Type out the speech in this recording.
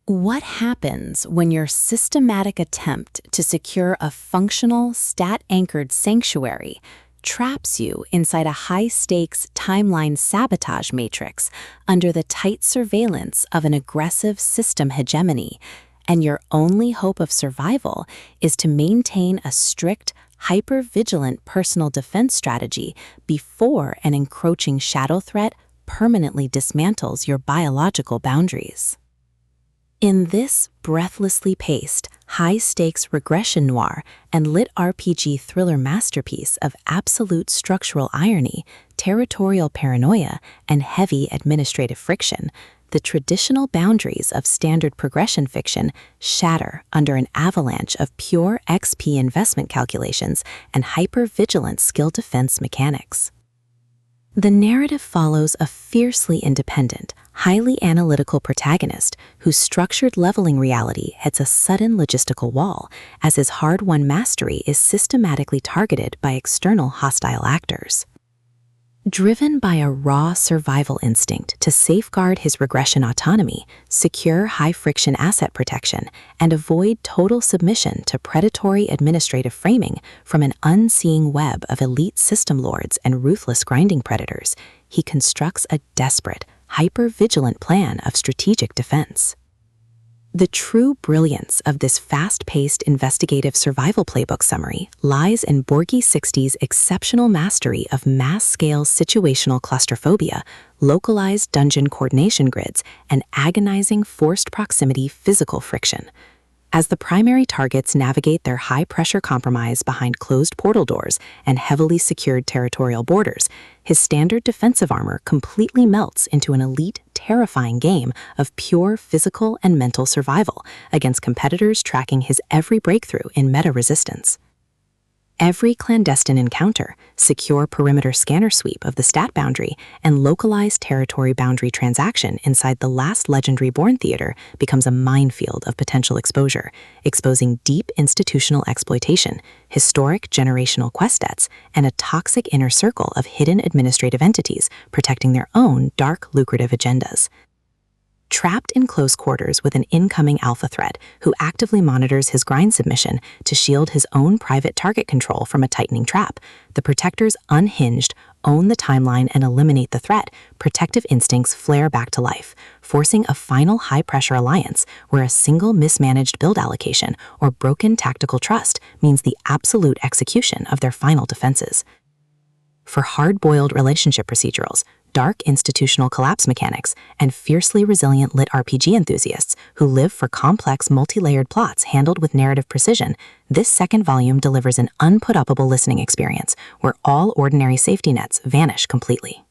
What happens when your systematic attempt to secure a functional, stat-anchored sanctuary traps you inside a high-stakes timeline sabotage matrix under the tight surveillance of an aggressive system hegemony, and your only hope of survival is to maintain a strict, hyper-vigilant personal defense strategy before an encroaching shadow threat permanently dismantles your biological boundaries? In this breathlessly paced, high-stakes regression noir and LitRPG thriller masterpiece of absolute structural irony, territorial paranoia, and heavy administrative friction, the traditional boundaries of standard progression fiction shatter under an avalanche of pure XP investment calculations and hyper-vigilant skill defense mechanics. The narrative follows a fiercely independent, highly analytical protagonist whose structured leveling reality hits a sudden logistical wall as his hard-won mastery is systematically targeted by external hostile actors. Driven by a raw survival instinct to safeguard his regression autonomy, secure high-friction asset protection, and avoid total submission to predatory administrative framing from an unseeing web of elite system lords and ruthless grinding predators, he constructs a desperate, hyper-vigilant plan of strategic defense. The true brilliance of this fast-paced investigative survival playbook summary lies in Borgy60's exceptional mastery of mass-scale situational claustrophobia, localized dungeon coordination grids, and agonizing forced proximity physical friction. As the primary targets navigate their high-pressure compromise behind closed portal doors and heavily secured territorial borders, his standard defensive armor completely melts into an elite, terrifying game of pure physical and mental survival against competitors tracking his every breakthrough in meta-resistance. Every clandestine encounter, secure perimeter scanner sweep of the stat boundary, and localized territory boundary transaction inside the Last Legend Reborn theater becomes a minefield of potential exposure, exposing deep institutional exploitation, historic generational quest debts, and a toxic inner circle of hidden administrative entities protecting their own dark, lucrative agendas. Trapped in close quarters with an incoming alpha threat who actively monitors his grind submission to shield his own private target control from a tightening trap, the Protector's unhinged, own the timeline and eliminate the threat, protective instincts flare back to life, forcing a final high-pressure alliance where a single mismanaged build allocation or broken tactical trust means the absolute execution of their final defenses. For hard-boiled relationship procedurals, dark institutional collapse mechanics, and fiercely resilient LitRPG enthusiasts who live for complex multi-layered plots handled with narrative precision, this second volume delivers an unput-upable listening experience where all ordinary safety nets vanish completely.